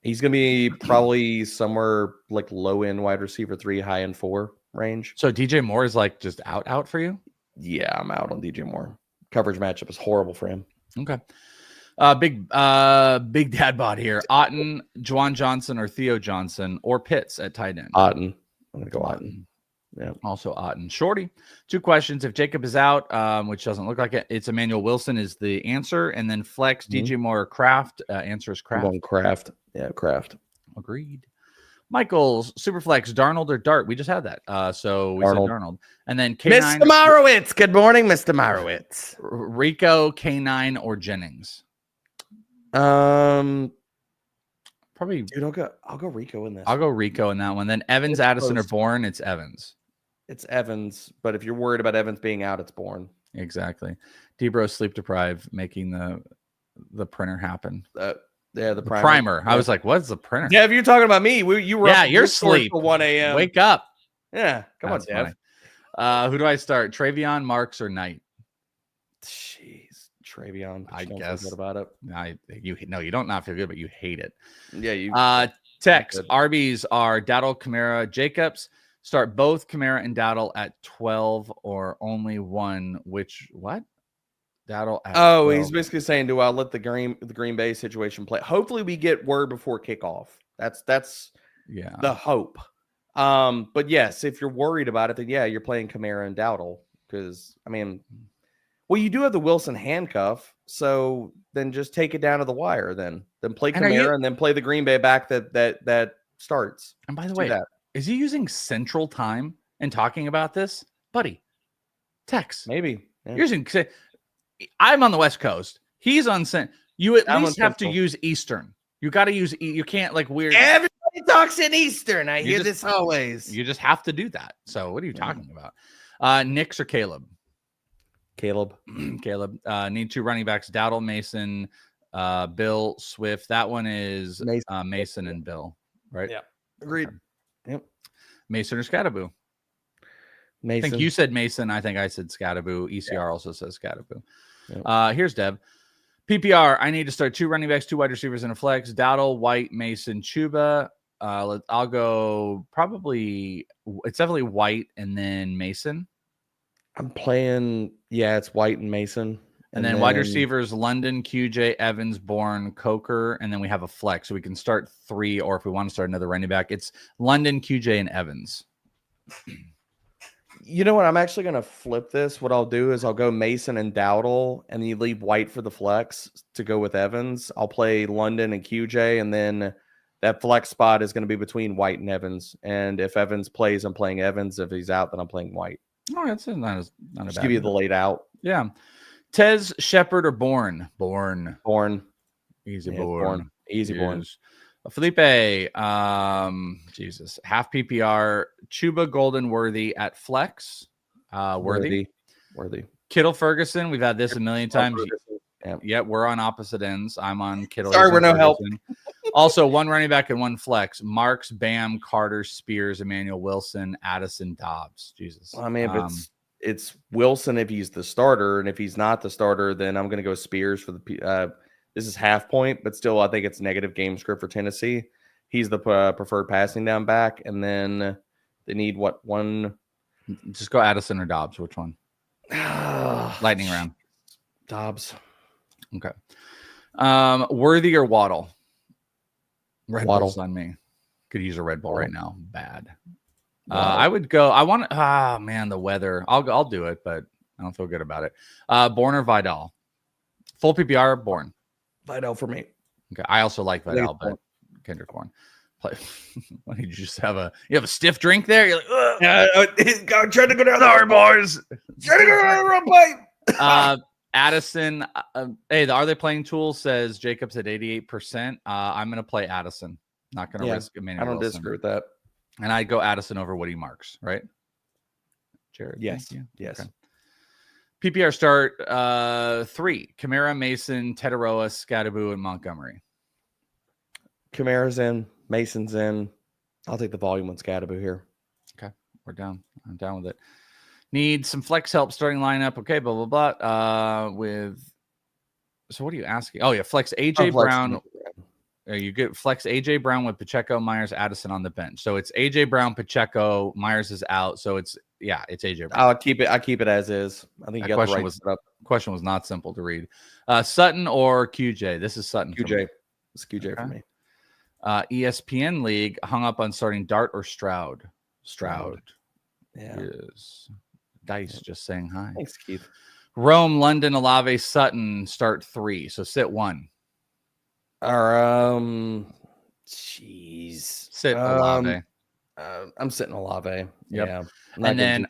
He's going to be probably somewhere like low end wide receiver 3, high end 4 range. So DJ Moore is like just out for you? Yeah, I'm out on DJ Moore. Coverage matchup is horrible for him. Okay. Big dad bod here. Otten, Juwan Johnson, or Theo Johnson, or Pitts at tight end. Otten. I'm going to go Otten. Yeah. Also Otten. Shorty. 2 questions. If Jacob is out, which doesn't look like it, it's Emmanuel Wilson is the answer. And then flex, DJ Moore or Kraft. Answer is Kraft. I'm going Kraft. Yeah, Kraft. Agreed. Michael's Superflex, Darnold or Dart. We just had that. So we said Darnold. And then K9. Mr. Marowitz. Good morning, Mr. Marowitz. Rico, K9, or Jennings. Probably, dude. I'll go Rico in this. I'll go Rico in that one. Then Evans, Addison, or Bourne. It's Evans. It's Evans, but if you're worried about Evans being out, it's Bourne. Exactly. Debro sleep deprived, making the printer happen. Yeah, the primer. I was like, what's the printer? Yeah, if you're talking about me, you were you're asleep. 1 a.m. Wake up. Yeah, come on, Dev. Who do I start? Travion, Marks, or Knight? Jeez, Travion. I guess. What about it? You don't not feel good, but you hate it. Yeah, you. Tex, Arby's are Dowdle, Kamara, Jacobs. Start both Kamara and Dowdle at 12 or only one. What? Dowdle at 12. He's basically saying, do I let the Green Bay situation play? Hopefully, we get word before kickoff. That's the hope. But yes, if you're worried about it, then yeah, you're playing Kamara and Dowdle because you do have the Wilson handcuff, so then just take it down to the wire. Then play Kamara and then play the Green Bay back that starts. And by the way, is he using Central Time and talking about this, buddy? Tex, maybe. Yeah. You're using. I'm on the West Coast. He's on Central. You at least have to use Eastern. You got to use. You can't like weird. Everybody talks in Eastern. I hear this always. You just have to do that. So what are you talking about? Knicks or Caleb? Caleb. Need 2 running backs: Dowdle, Mason, Bill, Swift. That one is Mason and Bill, right? Yeah. Agreed. Okay. Yep. Mason or Scattaboo? Mason. I think you said Mason. I think I said Scattaboo. ECR also says Scattaboo. Yep. Here's Deb. PPR, I need to start 2 running backs, 2 wide receivers, and a flex. Dowdle, White, Mason, Chuba. I'll go probably, it's definitely White and then Mason. I'm playing, it's White and Mason. And then wide receivers, London, QJ, Evans, Bourne, Coker, and then we have a flex. So we can start 3, or if we want to start another running back, it's London, QJ, and Evans. You know what? I'm actually going to flip this. What I'll do is I'll go Mason and Dowdle, and then you leave White for the flex to go with Evans. I'll play London and QJ, and then that flex spot is going to be between White and Evans. And if Evans plays, I'm playing Evans. If he's out, then I'm playing White. Oh, that's not a bad. Give you the late out. Yeah. Tez, Shepard, or Bourne? Bourne. Easy Bourne. Easy Bourne. Felipe, Jesus. Half PPR, Chuba, Golden, Worthy at flex. Worthy. Kittle, Ferguson. We've had this a million times. Yeah, we're on opposite ends. I'm on Kittle. Sorry, we're no help. Also, 1 running back and 1 flex. Marks, Bam, Carter, Spears, Emmanuel Wilson, Addison, Dobbs. Jesus. I mean, it's Wilson if he's the starter, and if he's not the starter, then I'm going to go Spears for the. This is half point, but still, I think it's negative game script for Tennessee. He's the preferred passing down back, and then they need one. Just go Addison or Dobbs. Which one? Lightning round. Dobbs. Okay. Worthy or Waddle? Red Bull's on me. Could use a Red Bull right now. Bad. I would go. I want. The weather. I'll do it, but I don't feel good about it. Bourne or Vidal? Full PPR. Bourne. Vidal for me. Okay. I also like Vidal, but Kendrick Bourne. Why did you just have a stiff drink there? You're like, trying to go down the hard bars. Trying to go down the wrong pipe. Addison. Hey, the Are They Playing tool says Jacobs at 88%. I'm going to play Addison. Not going to risk Emmanuel I don't Wilson. disagree with that. And I'd go Addison over Woody Marks, right? Jared? Yes. Okay. PPR start 3. Kamara, Mason, Tetaroa, Scadaboo, and Montgomery. Kamara's in. Mason's in. I'll take the volume on Scadaboo here. Okay. We're down. I'm down with it. Need some flex help starting lineup. Okay, blah, blah, blah. So what are you asking? Oh, yeah. Flex AJ Brown. You get flex AJ Brown with Pacheco, Myers, Addison on the bench. So it's AJ Brown, Pacheco, Myers is out. So it's AJ Brown. I'll keep it as is. I think that question was not simple to read. Sutton or QJ? This is Sutton. QJ. It's QJ for me. ESPN League hung up on starting Dart or Stroud. Stroud. Yeah. Yes. Dice just saying hi. Thanks, Keith. Rome, London, Olave, Sutton start 3. So sit 1. Jeez. Sit Olave. I'm sitting Olave. Yep. Yeah. And then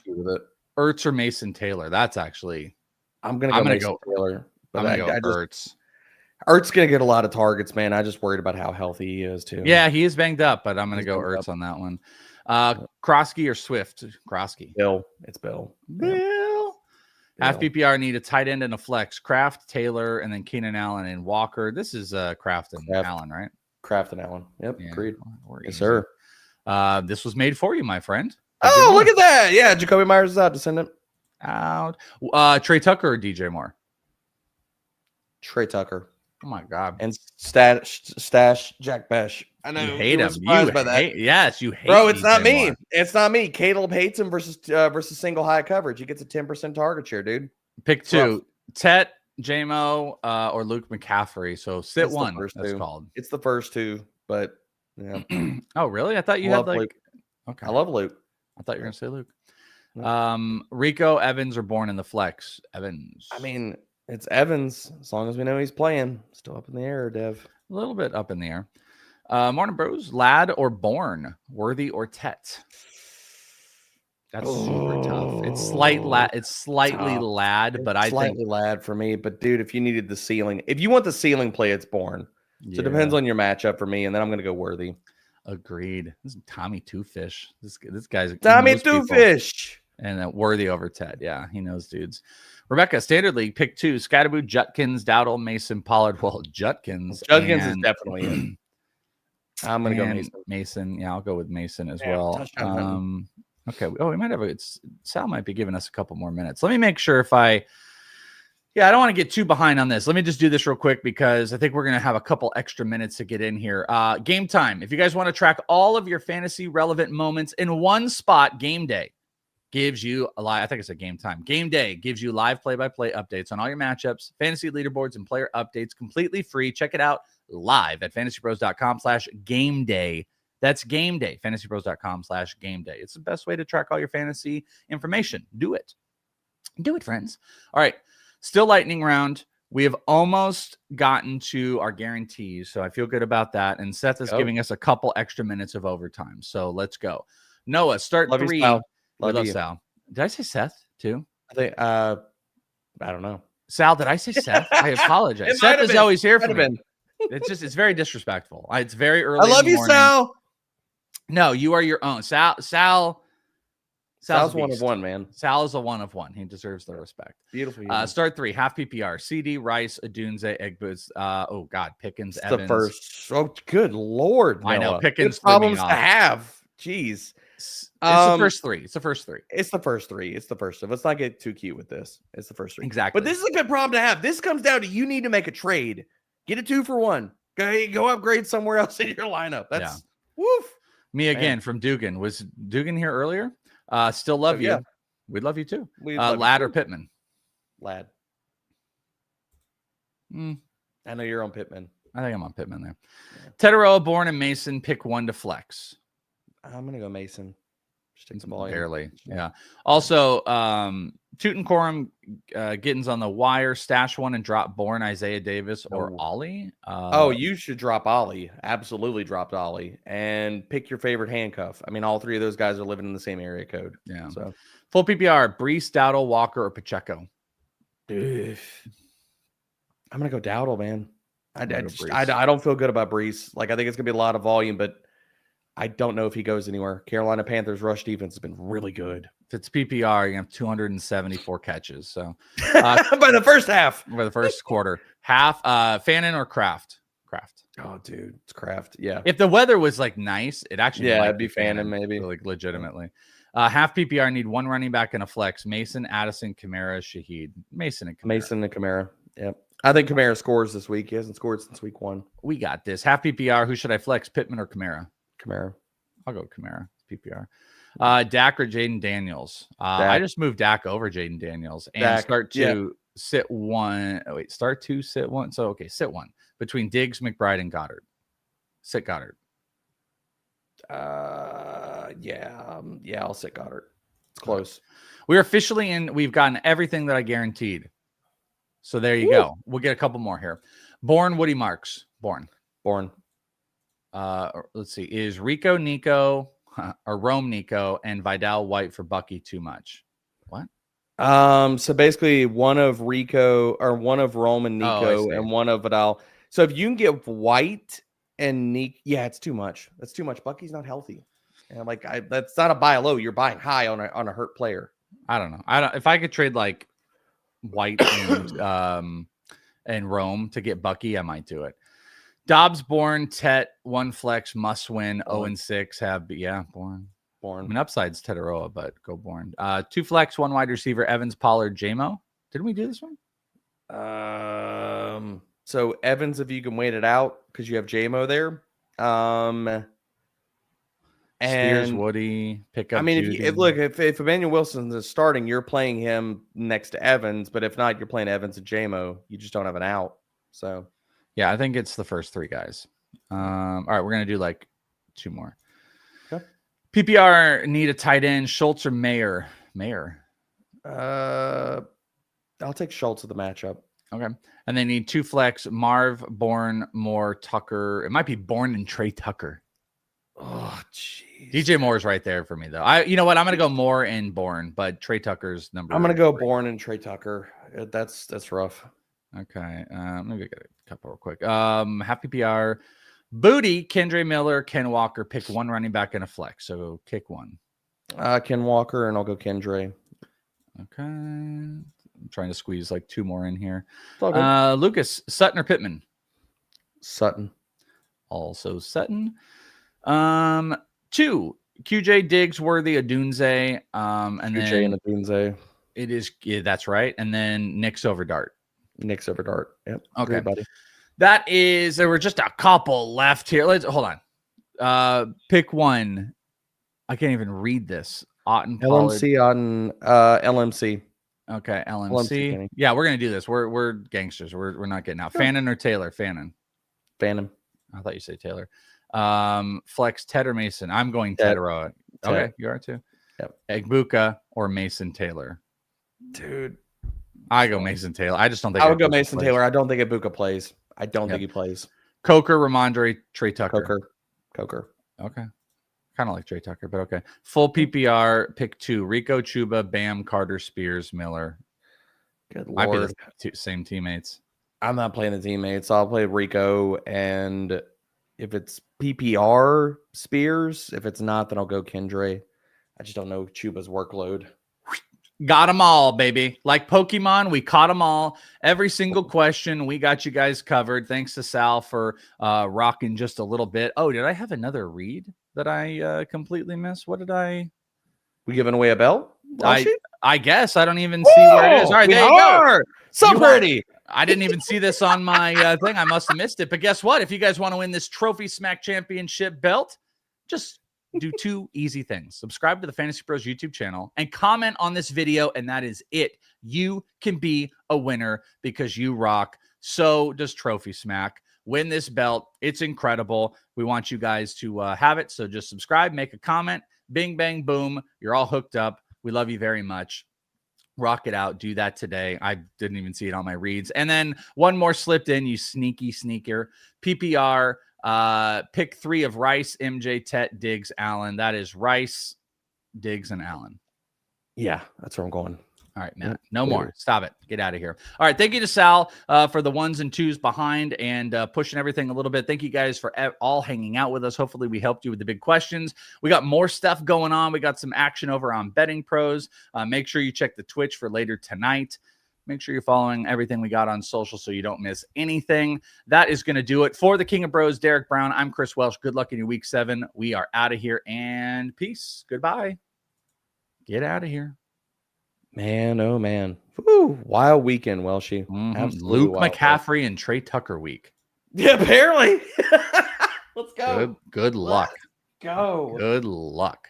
Ertz or Mason Taylor. That's actually. I'm gonna go Taylor. But I'm gonna go Ertz. Ertz gonna get a lot of targets, man. I just worried about how healthy he is too. Yeah, he is banged up, but I'm gonna go Ertz on that one. Krosky or Swift? Krosky. Bill. It's Bill. Half PPR need a tight end and a flex. Kraft, Taylor, and then Keenan Allen and Walker. This is Kraft and Allen, right? Kraft and Allen. Yep. Yeah, agreed. Yes, sir. This was made for you, my friend. Oh, look at that. Yeah, Jacoby Myers is out. Descendant. Out. Trey Tucker or DJ Moore? Trey Tucker. Oh, my God. And stash Jack Besh. I know. You hate him. Yes, you hate Bro, it's not me. Moore. It's not me. Caleb hates him versus single high coverage. He gets a 10% target share, dude. Pick 2. Tet, JMO, or Luke McCaffrey. So sit it's 1. That's called. It's the first 2, but yeah. Oh, really? I thought you had Luke. Okay. I love Luke. I thought you were gonna say Luke. Rico, Evans, or Bourne in the flex. Evans. I mean, it's Evans as long as we know he's playing. Still up in the air, Dev. A little bit up in the air. Morning, bros. Lad or Bourne? Worthy or Tet? That's super tough. It's slightly tough. Lad, but I think Lad for me. But dude, if you needed the ceiling, if you want the ceiling play, it's Bourne. So it depends on your matchup for me, and then I'm gonna go Worthy. Agreed. This is Tommy Two Fish. This guy's Tommy Two Fish. And Worthy over Ted. Yeah, he knows dudes. Rebecca, Standard League, pick 2. Scadaboo, Jutkins, Dowdle, Mason, Pollard. Well, Jutkins is definitely in. I'm going to go Mason. Yeah, I'll go with Mason as well. Okay. Oh, we might have Sal might be giving us a couple more minutes. Let me make sure I don't want to get too behind on this. Let me just do this real quick because I think we're going to have a couple extra minutes to get in here. Game time. If you guys want to track all of your fantasy relevant moments in one spot, Game Day gives you I think it's a Game Time. Game Day gives you live play-by-play updates on all your matchups, fantasy leaderboards, and player updates completely free. Check it out live at fantasypros.com/game day. That's game day, fantasypros.com/game day. It's the best way to track all your fantasy information. Do it. Do it, friends. All right. Still lightning round. We have almost gotten to our guarantees, so I feel good about that. And Seth is giving us a couple extra minutes of overtime. So let's go. Noah, start 3. Love Sal. Did I say Seth too? I think I don't know. Sal, did I say Seth? I apologize. Seth is always here for me. It's very disrespectful. It's very early. I love you, Sal. No, you are your own. Sal's one of one, man. Sal is a one of one. He deserves the respect. Beautiful. Start 3, half PPR. CD, Rice, Adunze, Egboots. Oh God, Pickens, it's Evans. The first. Oh, good Lord. Noah. I know Pickens. Good problems to have. Jeez. It's the first 3. It's the first 3. It's the first 3. It's the first. Let's not get too cute with this. It's the first 3. Exactly. But this is a good problem to have. This comes down to you need to make a trade. Get a 2-for-1. Go upgrade somewhere else in your lineup. That's woof. Me again from Dugan. Was Dugan here earlier? Still love you. Yeah. We'd love you too. Lad or Pittman? Lad. I know you're on Pittman. I think I'm on Pittman there. Yeah. Tetaroa, Bourne, and Mason. Pick 1 to flex. I'm gonna go Mason. Just take some volume. Barely. Yeah. Also, Tutankhamun, Gittins on the wire. Stash 1 and drop Bourne, Isaiah Davis, or Ollie. You should drop Ollie. Absolutely dropped Ollie. And pick your favorite handcuff. I mean, all 3 of those guys are living in the same area code. Yeah. So full PPR, Brees, Dowdle, Walker, or Pacheco. Dude. I'm going to go Dowdle, man. I Brees. don't feel good about Brees. Like, I think it's going to be a lot of volume, but I don't know if he goes anywhere. Carolina Panthers rush defense has been really good. If it's PPR, you have 274 catches. So by the first half. By the first quarter. Half Fannin or Kraft? Kraft. Oh, dude. It's Kraft. Yeah. If the weather was like nice, it actually might it'd be Fannin maybe. Like legitimately. Half PPR need one running back and a flex. Mason, Addison, Kamara, Shaheed. Mason and Kamara. Yep. I think Kamara scores this week. He hasn't scored since week 1. We got this. Half PPR. Who should I flex? Pittman or Kamara? Kamara. I'll go PPR. Dak or Jaden Daniels? Dak. I just moved Dak over Jaden Daniels and Dak. start to sit one. Oh, wait, start 2, sit 1. So, okay, sit 1 between Diggs, McBride, and Goddard. Sit Goddard. I'll sit Goddard. It's close. We're officially in. We've gotten everything that I guaranteed. So there you go. We'll get a couple more here. Born Woody Marks. Born. Let's see. Is Rico Nico or Rome Nico and Vidal White for Bucky too much? What? So basically one of Rico or one of Rome and Nico and one of Vidal. So if you can get White and Nico, it's too much. That's too much. Bucky's not healthy. And that's not a buy low. You're buying high on a hurt player. I don't know. If I could trade like White and Rome to get Bucky, I might do it. Dobbs, Bourne, Tet, 1 flex, must win, 0-6. Bourne. I mean, upside's Tetaroa, but go Bourne. 2 flex, 1 wide receiver, Evans, Pollard, JMO. Didn't we do this one? So Evans, if you can wait it out because you have JMO there. Spears, Woody, pick up. I mean, if Emmanuel Wilson is starting, you're playing him next to Evans, but if not, you're playing Evans and JMO. You just don't have an out. So, yeah, I think it's the first 3 guys. All right, we're gonna do like 2 more. Okay. PPR need a tight end. Schultz or Mayer? I'll take Schultz at the matchup. Okay, and they need 2 flex. Marv, Bourne, Moore, Tucker. It might be Bourne and Trey Tucker. Oh, jeez. DJ Moore's right there for me, though. You know what? I'm going to go Moore and Bourne, but Trey Tucker's number. I'm going to go Bourne and Trey Tucker. That's rough. Okay. Let me get a couple real quick. Half PPR. Booty, Kendre Miller, Ken Walker. Pick 1 running back and a flex. So kick 1. Ken Walker, and I'll go Kendre. Okay. I'm trying to squeeze like 2 more in here. Lucas, Sutton or Pittman? Sutton. Also Sutton. 2 QJ Diggs, Worthy, Adunze, and QJ then and Adunze. It is, that's right, and then Nick's over Dart. Yep. Okay, buddy. That is. There were just a couple left here. Let's hold on. Pick 1. I can't even read this. Otten, LMC on LMC. Okay, LMC. Yeah, we're gonna do this. We're gangsters. We're not getting out. Fannin or Taylor? Fannin. I thought you said Taylor. Flex Ted or Mason. I'm going Tetaroa. Okay, you are too. Yep. Egbuka or Mason Taylor. Dude, I go Mason Taylor. I just don't think I would go Mason Taylor. I don't think Egbuka plays. I don't think he plays. Coker, Ramondre, Trey Tucker. Coker. Okay. Kind of like Trey Tucker, but okay. Full PPR, pick 2. Rico, Chuba, Bam, Carter, Spears, Miller. Good Lord. Might be the same teammates. I'm not playing the teammates. I'll play Rico, and if it's PPR, Spears. If it's not, then I'll go Kendre. I just don't know Chuba's workload. Got them all, baby. Like Pokemon, we caught them all. Every single question, we got you guys covered. Thanks to Sal for rocking just a little bit. Oh, did I have another read that I completely missed? What did I? We giving away a belt? I guess. I don't even see where it is. All right, there you go. So pretty. I didn't even see this on my thing. I must have missed it. But guess what? If you guys want to win this Trophy Smack Championship belt, just do 2 easy things. Subscribe to the Fantasy Pros YouTube channel and comment on this video, and that is it. You can be a winner because you rock. So does Trophy Smack. Win this belt. It's incredible. We want you guys to have it. So just subscribe, make a comment. Bing, bang, boom. You're all hooked up. We love you very much. Rock it out. Do that today. I didn't even see it on my reads. And then one more slipped in, you sneaky sneaker. PPR, pick 3 of Rice, MJ, Tet, Diggs, Allen. That is Rice, Diggs, and Allen. Yeah, that's where I'm going. All right, Matt. No more. Stop it. Get out of here. All right. Thank you to Sal for the 1s and 2s behind and pushing everything a little bit. Thank you guys for all hanging out with us. Hopefully we helped you with the big questions. We got more stuff going on. We got some action over on Betting Pros. Make sure you check the Twitch for later tonight. Make sure you're following everything we got on social so you don't miss anything. That is going to do it. For the King of Bros, Derek Brown, I'm Chris Welsh. Good luck in your week 7. We are out of here and peace. Goodbye. Get out of here. Man, oh man. Woo, wild weekend, Welshie. Luke McCaffrey and Trey Tucker week. Yeah, apparently. Let's go. Good luck. Let's go. Good luck.